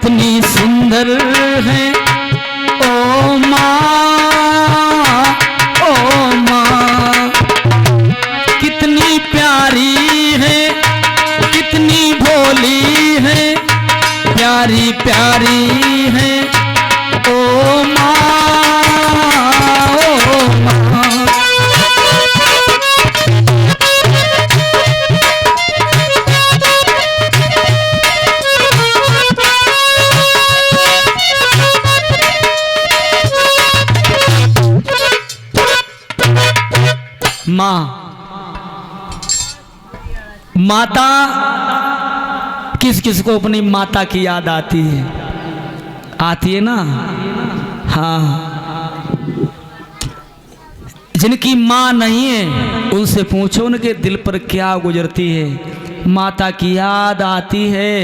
कितनी सुंदर है ओ माँ, ओ माँ कितनी प्यारी है, कितनी भोली है, प्यारी प्यारी है ओ माँ, ओ माँ। माँ, माता, किस किस को अपनी माता की याद आती है? आती है ना? हाँ, जिनकी माँ नहीं है उनसे पूछो उनके दिल पर क्या गुजरती है। माता की याद आती है।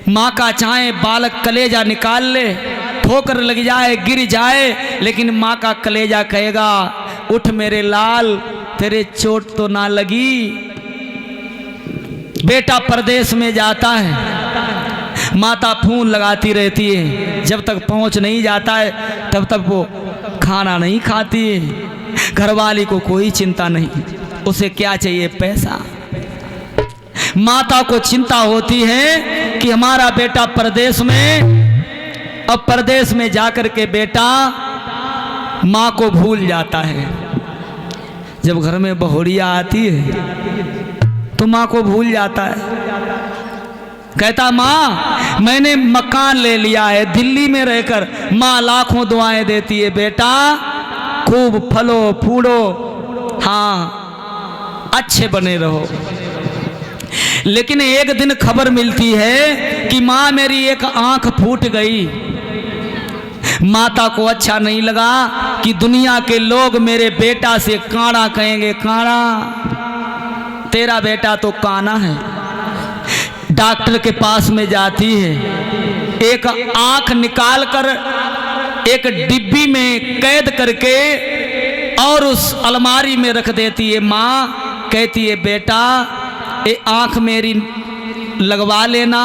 माँ का चाहे बालक कलेजा निकाल ले, ठोकर लग जाए, गिर जाए, लेकिन माँ का कलेजा कहेगा उठ मेरे लाल, तेरे चोट तो ना लगी। बेटा परदेश में जाता है, माता फोन लगाती रहती है, जब तक पहुंच नहीं जाता है तब तक वो खाना नहीं खाती है। घरवाली को कोई चिंता नहीं, उसे क्या चाहिए? पैसा। माता को चिंता होती है कि हमारा बेटा परदेश में, अब परदेश में जाकर के बेटा माँ को भूल जाता है। जब घर में बहुरिया आती है तो माँ को भूल जाता है। कहता माँ मैंने मकान ले लिया है दिल्ली में रहकर। माँ लाखों दुआएं देती है, बेटा खूब फलो फूलो, हाँ अच्छे बने रहो। लेकिन एक दिन खबर मिलती है कि माँ मेरी एक आंख फूट गई। माता को अच्छा नहीं लगा कि दुनिया के लोग मेरे बेटा से काना कहेंगे। काना, तेरा बेटा तो काना है। डॉक्टर के पास में जाती है, एक आंख निकाल कर एक डिब्बी में कैद करके और उस अलमारी में रख देती है। माँ कहती है बेटा ये आंख मेरी लगवा लेना,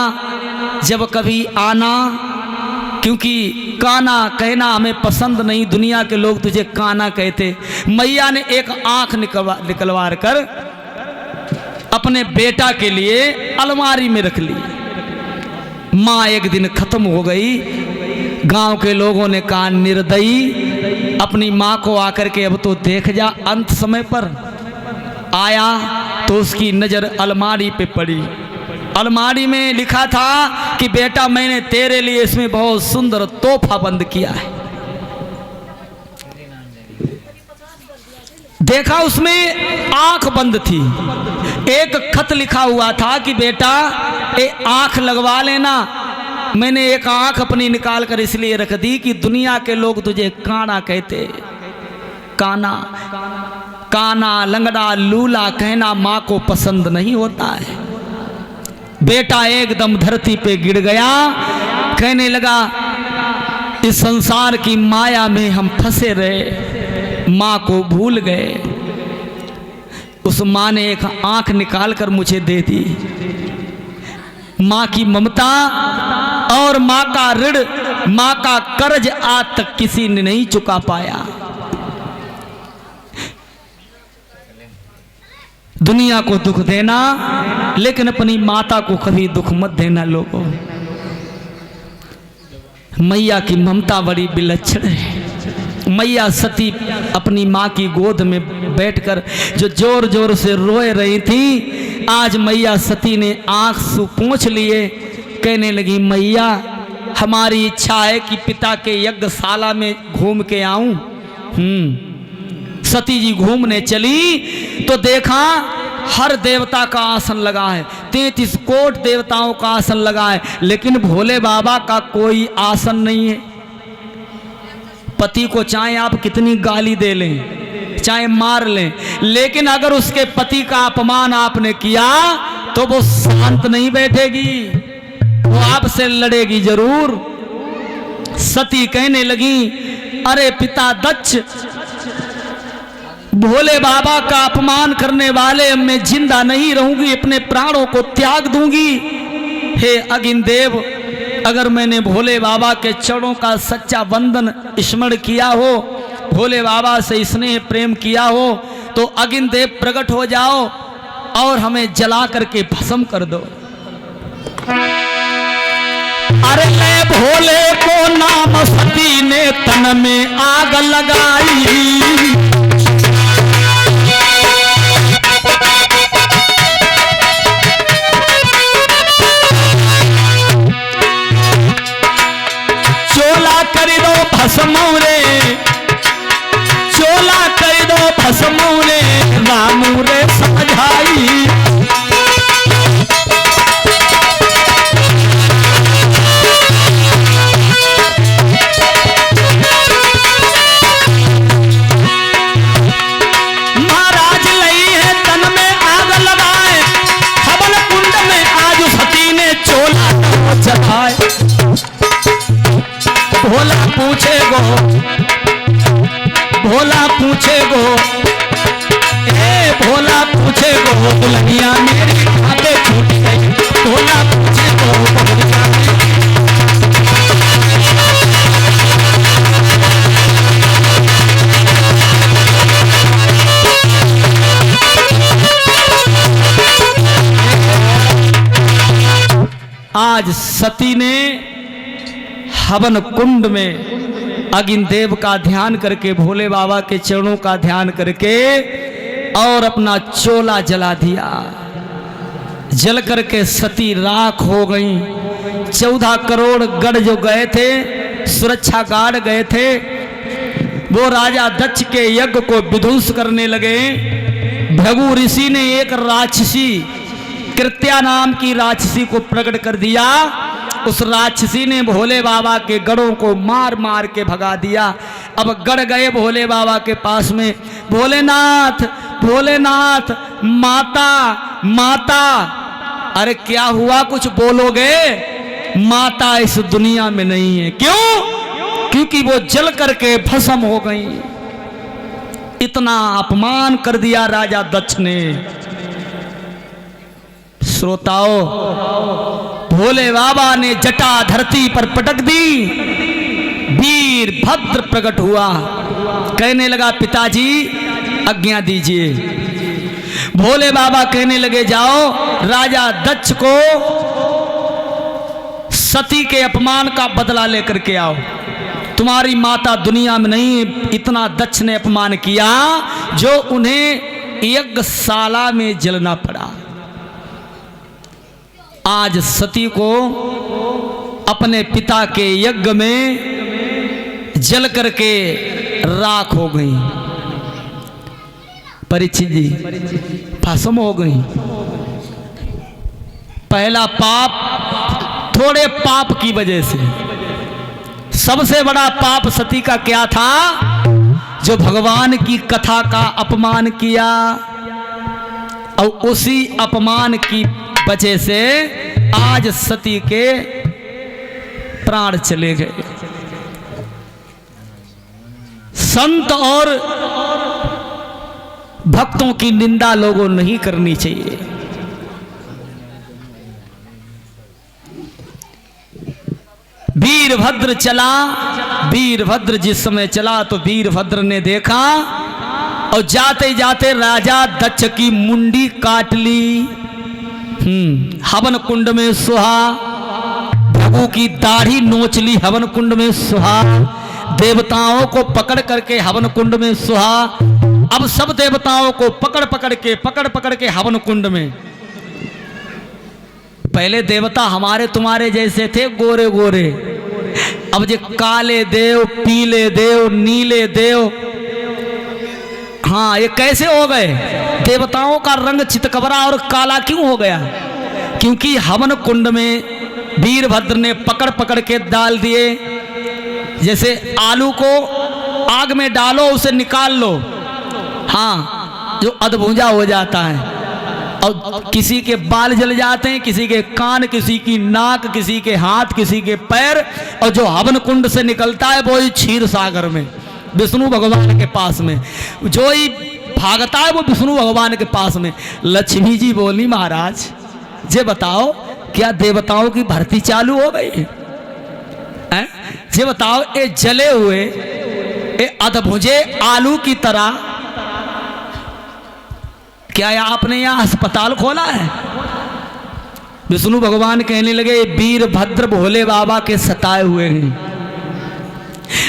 जब कभी आना, क्योंकि काना कहना हमें पसंद नहीं, दुनिया के लोग तुझे काना कहते। मैया ने एक आंख निकलवा कर अपने बेटा के लिए अलमारी में रख ली। माँ एक दिन खत्म हो गई। गांव के लोगों ने कहा निर्दयी, अपनी माँ को आकर के अब तो देख जा। अंत समय पर आया तो उसकी नजर अलमारी पे पड़ी। अलमारी में लिखा था कि बेटा मैंने तेरे लिए इसमें बहुत सुंदर तोहफा बंद किया है। देखा उसमें आंख बंद थी। एक खत लिखा हुआ था कि बेटा ये आंख लगवा लेना। मैंने एक आंख अपनी निकाल कर इसलिए रख दी कि दुनिया के लोग तुझे काना कहते। काना, काना, लंगड़ा, लूला कहना माँ को पसंद नहीं होता है। बेटा एकदम धरती पे गिर गया, कहने लगा इस संसार की माया में हम फंसे रहे, माँ को भूल गए। उस माँ ने एक आंख निकाल कर मुझे दे दी। माँ की ममता और माँ का ऋण, माँ का कर्ज आज तक किसी ने नहीं चुका पाया। दुनिया को दुख देना, लेकिन अपनी माता को कभी दुख मत देना लोगों। मैया की ममता बड़ी विलक्षण है। मैया सती अपनी माँ की गोद में बैठकर जो जोर जोर से रोए रही थी, आज मैया सती ने आंख से पोंछ लिए, कहने लगी मैया हमारी इच्छा है कि पिता के यज्ञशाला में घूम के आऊं। सती जी घूमने चली तो देखा हर देवता का आसन लगा है, 33 कोट देवताओं का आसन लगा है, लेकिन भोले बाबा का कोई आसन नहीं है। पति को चाहे आप कितनी गाली दे लें, चाहे मार लें, लेकिन अगर उसके पति का अपमान आपने किया तो वो शांत नहीं बैठेगी, वो आपसे लड़ेगी जरूर। सती कहने लगी अरे पिता दक्ष, भोले बाबा का अपमान करने वाले मैं जिंदा नहीं रहूंगी, अपने प्राणों को त्याग दूंगी। हे अगिन देव, अगर मैंने भोले बाबा के चरणों का सच्चा वंदन स्मरण किया हो, भोले बाबा से स्नेह प्रेम किया हो, तो अगिन देव प्रकट हो जाओ और हमें जला करके भस्म कर दो। अरे मैं भोले को नाम सती ने तन में आग लगाई, चोला कर दो भस्म रे, चोला कर दो भस्म रे, राम रे समझाई। महाराज लई है तन में आग लगाए, हवन कुंड में आज सती ने चोला जलाए। भोला पूछे गो, भोला पूछे गो, ए भोला पूछे गो, दुल्हनिया मेरी कहाँ पे छूट गई। भोला पूछे गो, दुल्हनिया आज सती ने हवन कुंड में अगिन देव का ध्यान करके, भोले बाबा के चरणों का ध्यान करके और अपना चोला जला दिया। जल करके सती राख हो गई। 14 करोड़ गढ़ जो गए थे, सुरक्षा गार्ड गए थे, वो राजा दक्ष के यज्ञ को विध्वंस करने लगे। भृगु ऋषि ने एक राक्षसी, कृत्या नाम की राक्षसी को प्रकट कर दिया। उस राक्षसी ने भोले बाबा के गढ़ों को मार मार के भगा दिया। अब गढ़ गए भोले बाबा के पास में, भोलेनाथ भोलेनाथ, माता माता। अरे क्या हुआ, कुछ बोलोगे? माता इस दुनिया में नहीं है। क्यों? क्योंकि वो जल करके भस्म हो गई। इतना अपमान कर दिया राजा दक्ष ने। श्रोताओ, भोले बाबा ने जटा धरती पर पटक दी। वीरभद्र प्रकट हुआ, कहने लगा पिताजी आज्ञा दीजिए। भोले बाबा कहने लगे जाओ राजा दक्ष को सती के अपमान का बदला लेकर के आओ। तुम्हारी माता दुनिया में नहीं, इतना दक्ष ने अपमान किया जो उन्हें यज्ञशाला में जलना पड़ा। आज सती को अपने पिता के यज्ञ में जल करके राख हो गई। परीक्षित जी भस्म हो गई। पहला पाप थोड़े पाप की वजह से, सबसे बड़ा पाप सती का क्या था? जो भगवान की कथा का अपमान किया, और उसी अपमान की वजह से आज सती के प्राण चले गए। संत और भक्तों की निंदा लोगों नहीं करनी चाहिए। वीरभद्र चला, वीरभद्र जिस समय चला तो वीरभद्र ने देखा और जाते जाते राजा दक्ष की मुंडी काट ली। हवन कुंड में सुहा, भृगु की दाढ़ी नोच ली हवन कुंड में सुहा, देवताओं को पकड़ करके हवन कुंड में सुहा। अब सब देवताओं को पकड़ पकड़ के हवन कुंड में। पहले देवता हमारे तुम्हारे जैसे थे, गोरे गोरे। अब जो काले देव, पीले देव, नीले देव, हाँ ये कैसे हो गए? देवताओं का रंग चितकबरा और काला क्यों हो गया? क्योंकि हवन कुंड में वीरभद्र ने पकड़ पकड़ के डाल दिए। जैसे आलू को आग में डालो, उसे निकाल लो, हाँ जो अधभुजा हो जाता है। और किसी के बाल जल जाते हैं, किसी के कान, किसी की नाक, किसी के हाथ, किसी के पैर, और जो हवन कुंड से निकलता है वो ही क्षीर सागर में विष्णु भगवान के पास में, जो ही भागता है वो विष्णु भगवान के पास में। लक्ष्मी जी बोली महाराज जे बताओ क्या देवताओं की भर्ती चालू हो गई है? ये बताओ, ये जले हुए, ये अधभुजे आलू की तरह, क्या आपने यहां अस्पताल खोला है? विष्णु भगवान कहने लगे वीरभद्र भोले बाबा के सताए हुए हैं।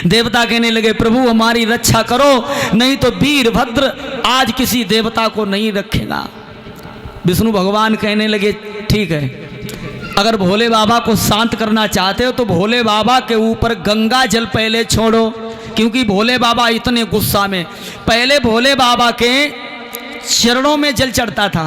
देवता कहने लगे प्रभु हमारी रक्षा करो, नहीं तो वीरभद्र आज किसी देवता को नहीं रखेगा। विष्णु भगवान कहने लगे ठीक है, अगर भोले बाबा को शांत करना चाहते हो तो भोले बाबा के ऊपर गंगा जल पहले छोड़ो, क्योंकि भोले बाबा इतने गुस्सा में, पहले भोले बाबा के चरणों में जल चढ़ता था,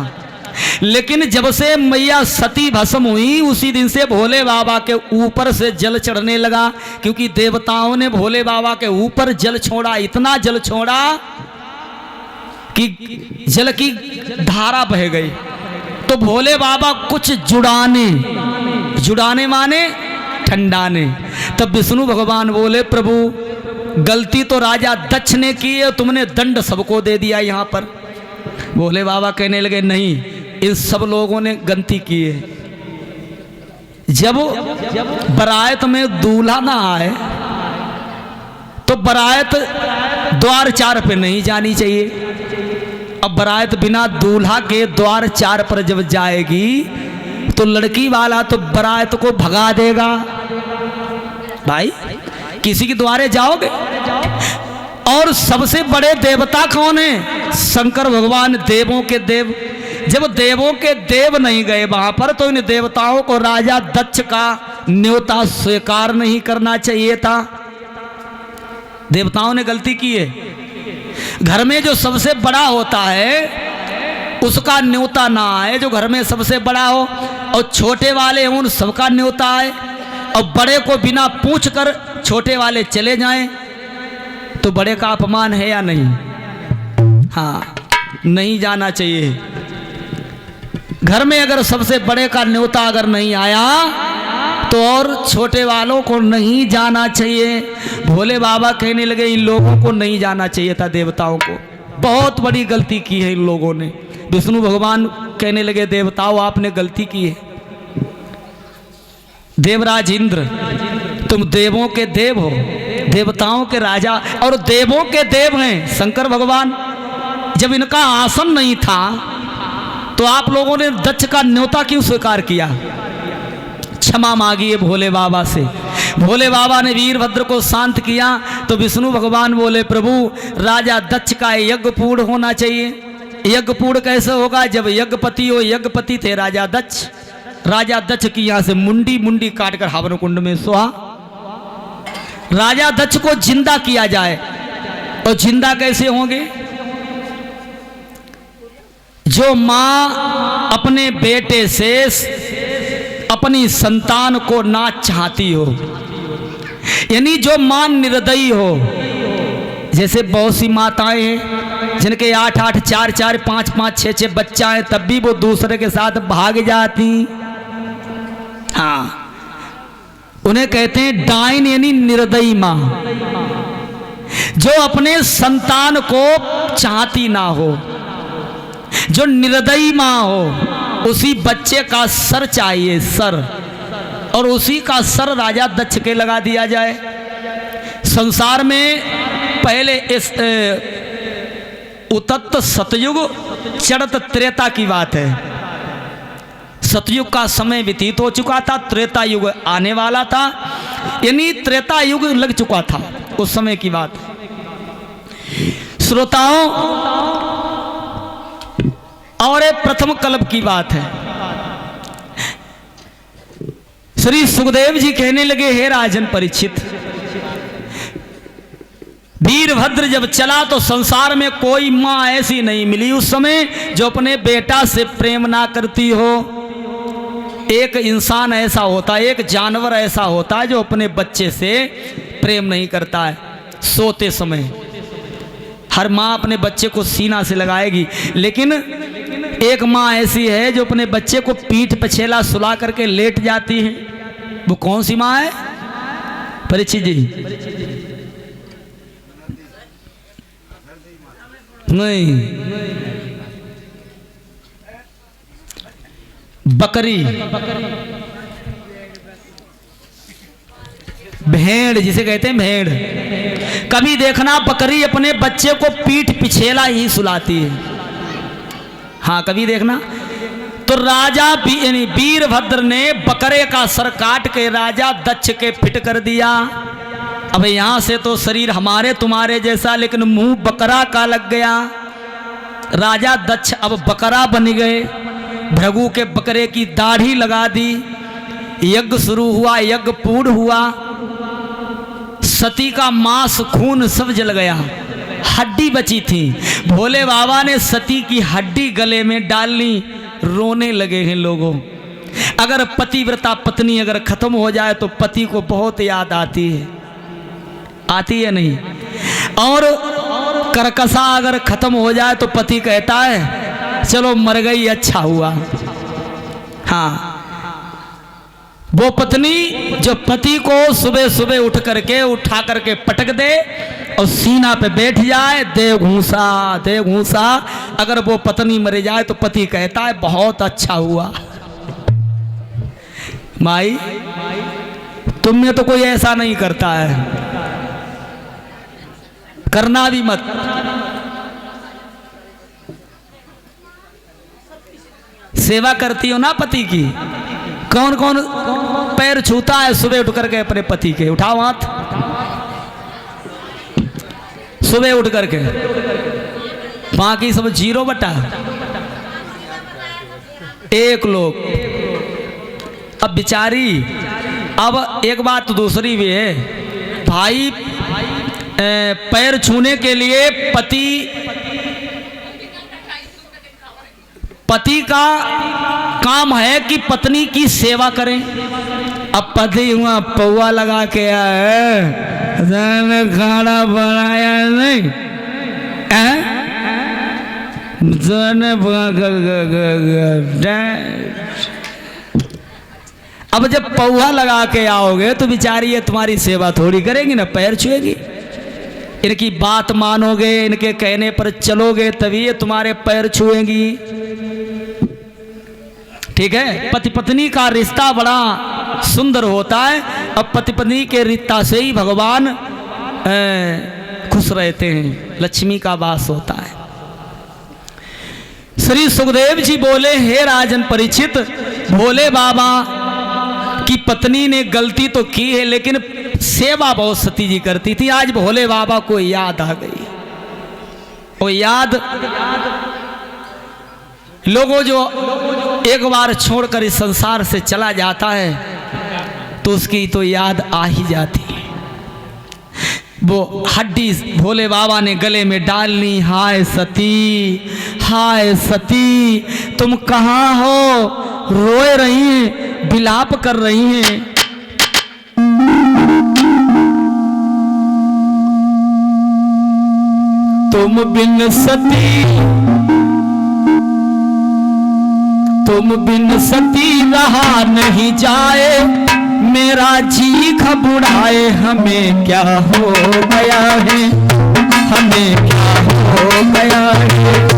लेकिन जब से मैया सती भस्म हुई उसी दिन से भोले बाबा के ऊपर से जल चढ़ने लगा, क्योंकि देवताओं ने भोले बाबा के ऊपर जल छोड़ा, इतना जल छोड़ा कि जल की धारा बह गई। तो भोले बाबा कुछ जुड़ाने माने ठंडाने। तब विष्णु भगवान बोले प्रभु गलती तो राजा दक्ष ने की है, तुमने दंड सबको दे दिया यहाँ पर। भोले बाबा कहने लगे नहीं, इन सब लोगों ने गलती की है। जब बरात में दूल्हा ना आए तो बरात द्वार चार पे नहीं जानी चाहिए। अब बरात बिना दूल्हा के द्वार चार पर जब जाएगी तो लड़की वाला तो बरात को भगा देगा। भाई किसी के द्वारे जाओगे? और सबसे बड़े देवता कौन है? शंकर भगवान, देवों के देव। जब देवों के देव नहीं गए वहां पर तो इन देवताओं को राजा दक्ष का न्योता स्वीकार नहीं करना चाहिए था। देवताओं ने गलती की है। घर में जो सबसे बड़ा होता है उसका न्योता ना आए, जो घर में सबसे बड़ा हो, और छोटे वाले हों उन सबका न्योता आए, और बड़े को बिना पूछ कर छोटे वाले चले जाएं तो बड़े का अपमान है या नहीं? हाँ, नहीं जाना चाहिए। घर में अगर सबसे बड़े का न्योता अगर नहीं आया तो और छोटे वालों को नहीं जाना चाहिए। भोले बाबा कहने लगे इन लोगों को नहीं जाना चाहिए था, देवताओं को। बहुत बड़ी गलती की है इन लोगों ने। विष्णु भगवान कहने लगे देवताओं आपने गलती की है। देवराज इंद्र तुम देवों के देव हो, देवताओं के राजा, और देवों के देव हैं शंकर भगवान। जब इनका आसन नहीं था तो आप लोगों ने दक्ष का न्योता क्यों स्वीकार किया? क्षमा मांगिए भोले बाबा से। भोले बाबा ने वीरभद्र को शांत किया तो विष्णु भगवान बोले प्रभु राजा दक्ष का यज्ञ पूर्ण होना चाहिए। यज्ञ पूर्ण कैसे होगा? जब यज्ञपति हो, यज्ञपति थे राजा दक्ष। राजा दक्ष की यहां से मुंडी काटकर हवन कुंड में सुहा। राजा दक्ष को जिंदा किया जाए। और जिंदा कैसे होंगे? जो मां अपने बेटे से अपनी संतान को ना चाहती हो, यानी जो मां निर्दयी हो, जैसे बहुत सी माताएं हैं जिनके 8-8, 4-4, 5-5, 6-6 बच्चा है, तब भी वो दूसरे के साथ भाग जाती। हाँ, उन्हें कहते हैं डाइन, यानी निर्दयी मां, जो अपने संतान को चाहती ना हो। जो निर्दयी मां हो उसी बच्चे का सर चाहिए, सर, और उसी का सर राजा दक्ष के लगा दिया जाए। संसार में पहले इस उतत्त सतयुग चढ़त त्रेता की बात है। सतयुग का समय व्यतीत हो चुका था, त्रेता युग आने वाला था, यानी त्रेता युग लग चुका था, उस समय की बात। श्रोताओं, और एक प्रथम कल्प की बात है। श्री सुखदेव जी कहने लगे हे राजन परीक्षित, वीरभद्र जब चला तो संसार में कोई मां ऐसी नहीं मिली उस समय जो अपने बेटा से प्रेम ना करती हो। एक इंसान ऐसा होता है, एक जानवर ऐसा होता है जो अपने बच्चे से प्रेम नहीं करता है। सोते समय हर माँ अपने बच्चे को सीना से लगाएगी, लेकिन एक माँ ऐसी है जो अपने बच्चे को पीठ पछेला सुला करके लेट जाती है। वो कौन सी माँ है परीक्षित जी? नहीं, बकरी, भेड़ जिसे कहते हैं भेड़। कभी देखना बकरी अपने बच्चे को पीठ पिछेला ही सुलाती है। हाँ कभी देखना। तो राजा यानी वीरभद्र ने बकरे का सर काट के राजा दक्ष के फिट कर दिया। अब यहां से तो शरीर हमारे तुम्हारे जैसा, लेकिन मुंह बकरा का लग गया। राजा दक्ष अब बकरा बन गए। भृगु के बकरे की दाढ़ी लगा दी। यज्ञ शुरू हुआ, यज्ञ पूर्ण हुआ। सती का मांस खून सब जल गया, हड्डी बची थी। भोले बाबा ने सती की हड्डी गले में डालनी। रोने लगे हैं लोगों। अगर पतिव्रता पत्नी अगर खत्म हो जाए तो पति को बहुत याद आती है, आती है नहीं? और कर्कशा अगर खत्म हो जाए तो पति कहता है चलो मर गई अच्छा हुआ। हाँ, वो पत्नी जो पति को सुबह सुबह उठ करके उठा करके पटक दे और सीना पे बैठ जाए, दे घूसा दे घूसा, अगर वो पत्नी मर जाए तो पति कहता है बहुत अच्छा हुआ। माई तुम में तो कोई ऐसा नहीं करता है, करना भी मत। सेवा करती हो ना पति की। कौन कौन पैर छूता है सुबह उठ करके अपने पति के? उठाओ हाथ। सुबह उठ करके बाकी सब जीरो बटा एक लोग। अब बिचारी, अब एक बात तो दूसरी भी है भाई, पैर छूने के लिए पति का काम है कि पत्नी की सेवा करें। अब पति हुआ पौवा लगा के आए, खाना बनाया नहीं, अब जब पौवा लगा के आओगे तो बेचारी ये तुम्हारी सेवा थोड़ी करेगी ना, पैर छुएगी। इनकी बात मानोगे, इनके कहने पर चलोगे तभी ये तुम्हारे पैर छुएंगी। ठीक है, पति पत्नी का रिश्ता बड़ा सुंदर होता है। अब पति पत्नी के रिश्ता से ही भगवान खुश रहते हैं, लक्ष्मी का वास होता है। श्री सुखदेव जी बोले, हे राजन परीक्षित, भोले बाबा की पत्नी ने गलती तो की है लेकिन सेवा बहुत सती जी करती थी। आज भोले बाबा को याद आ गई। वो याद लोगों जो एक बार छोड़कर इस संसार से चला जाता है तो उसकी तो याद आ ही जाती है। वो हड्डी भोले बाबा ने गले में डालनी। हाय सती, हाय सती, तुम कहाँ हो? रोए रही हैं, विलाप कर रही हैं। तुम बिन सती, तुम बिन सती रहा नहीं जाए, मेरा जी घबराए। हमें क्या हो गया है, हमें क्या हो गया है।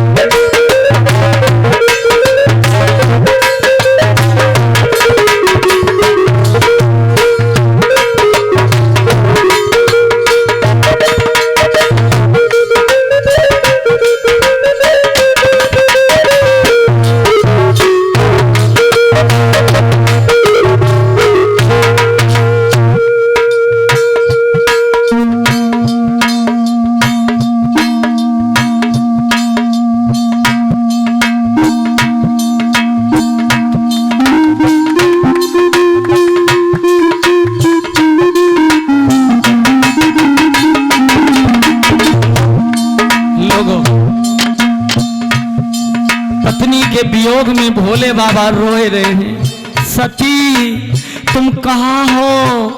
वियोग में भोले बाबा रोए रहे हैं। सती तुम कहाँ हो,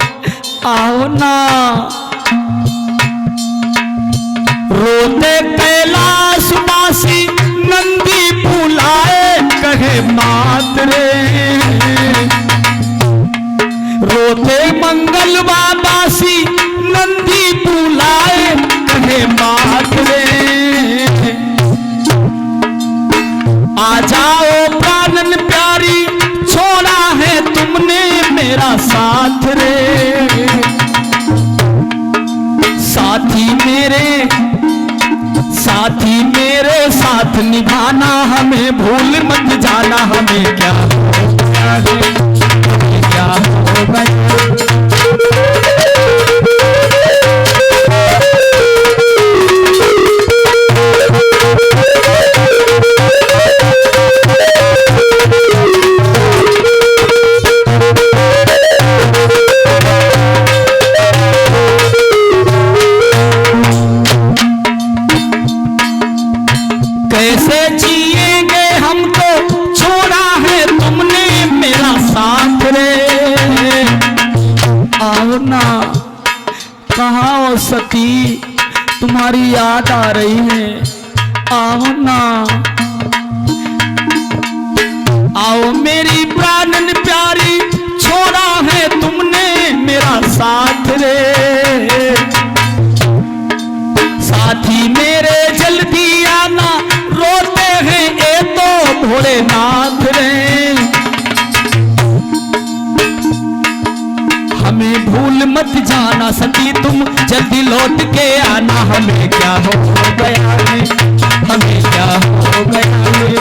आओ ना। रोते कैलाश वासी नंदी बुलाए, कहे मात रे। रोते मंगल वासी नंदी बुलाए, कहे मात रे। आ जाओ प्राणन प्यारी मेरा साथ रे। साथी मेरे साथ निभाना, हमें भूल मत जाना, हमें क्या हो गया है, हमें क्या हो गया। कैसे जिएंगे हम तो छोड़ा है तुमने मेरा साथ रे। आओ ना, कहाँ हो सती, तुम्हारी याद आ रही है, आओ ना। आओ मेरी प्राणन प्यारी, छोड़ा है तुमने मेरा साथ रे। साथी मेरे जल्दी आना, रोते हैं ये तो भोलेनाथ रे। हमें भूल मत जाना सती, तुम जल्दी लौट के आना, हमें क्या हो गया है, हमें क्या हो गया है।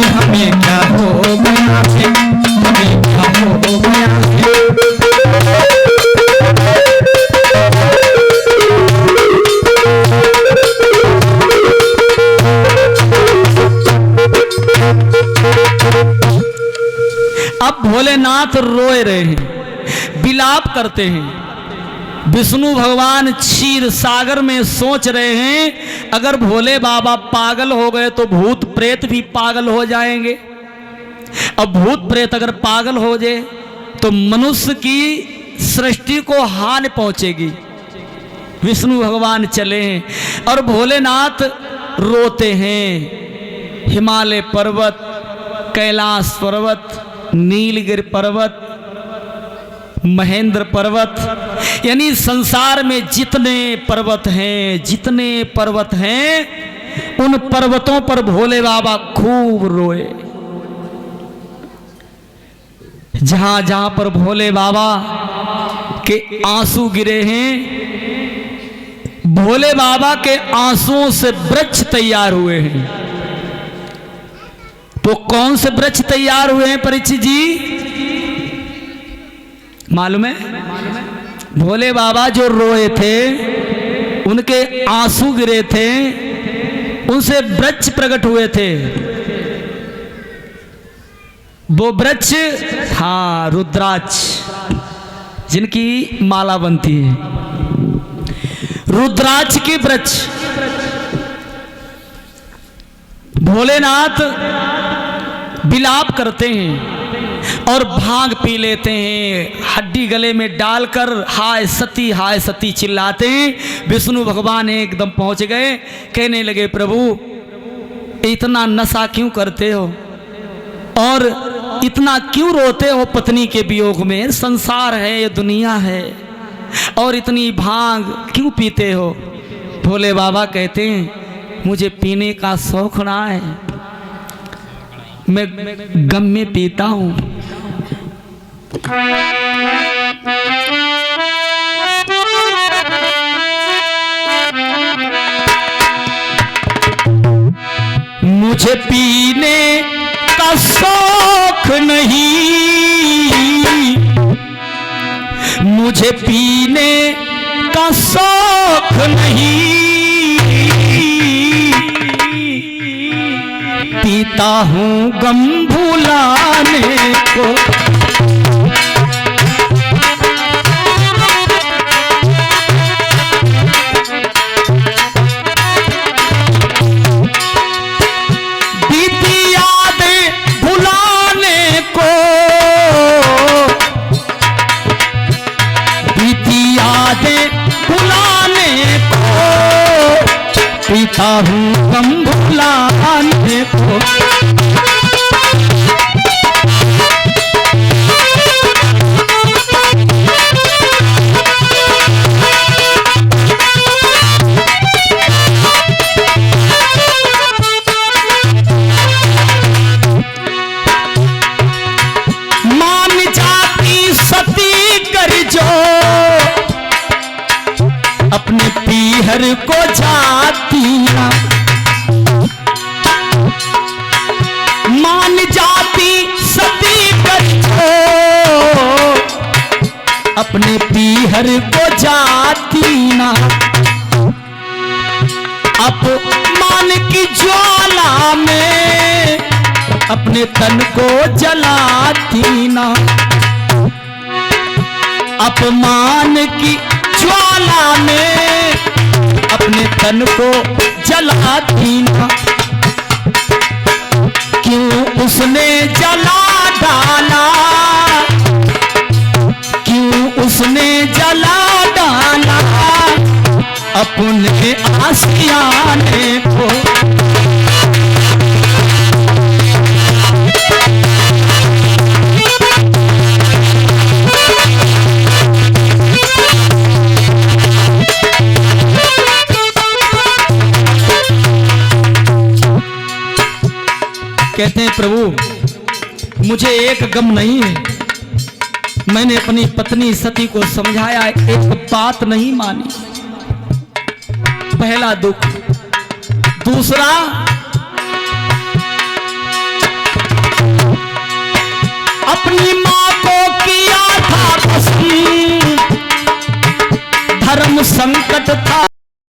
हमें क्या हो गया है, हमें क्या हो गया है। अब भोलेनाथ रोए रहे हैं, विलाप करते हैं। विष्णु भगवान क्षीर सागर में सोच रहे हैं, अगर भोले बाबा पागल हो गए तो भूत प्रेत भी पागल हो जाएंगे। अब भूत प्रेत अगर पागल हो जाए तो मनुष्य की सृष्टि को हानि पहुंचेगी। विष्णु भगवान चले हैं और भोलेनाथ रोते हैं। हिमालय पर्वत, कैलाश पर्वत, नीलगिरि पर्वत, महेंद्र पर्वत, यानी संसार में जितने पर्वत हैं, उन पर्वतों पर भोले बाबा खूब रोए। जहां जहां पर भोले बाबा के आंसू गिरे हैं, भोले बाबा के आंसुओं से वृक्ष तैयार हुए हैं। तो कौन से वृक्ष तैयार हुए हैं परीक्षित जी, मालूम है? भोले बाबा जो रोए थे, उनके आंसू गिरे थे, उनसे वृक्ष प्रकट हुए थे। वो वृक्ष, हाँ, रुद्राक्ष, जिनकी माला बनती है, रुद्राक्ष के वृक्ष। भोलेनाथ विलाप करते हैं और भांग पी लेते हैं, हड्डी गले में डालकर हाय सती चिल्लाते हैं। विष्णु भगवान एकदम पहुंच गए, कहने लगे प्रभु इतना नशा क्यों करते हो और इतना क्यों रोते हो पत्नी के वियोग में? संसार है, ये दुनिया है, और इतनी भांग क्यों पीते हो? भोले बाबा कहते हैं मुझे पीने का शौक ना है, मैं गम में पीता हूं। मुझे पीने का शौक नहीं, मुझे पीने का शौक नहीं, पीता हूँ गम भुलाने को। बीती यादें भुलाने को, बीती यादें भुलाने को, पीता हूँ गम भुलाने को। मान जाती सती कर जो अपने पीहर को जाती ना, मान जाती सती कर जो अपने पीहर को जाती ना, अपमान की ज्वाला में अपने तन को जलाती ना, अपमान की ज्वाला में अपने तन को जलाती ना। क्यों उसने जला डाला, क्यों उसने जला डाला अपने आशियाने को। कहते हैं प्रभु मुझे एक गम नहीं है, मैंने अपनी पत्नी सती को समझाया, एक बात नहीं मानी। पहला दुख। दूसरा, अपनी मां को किया था पसंद, धर्म संकट था।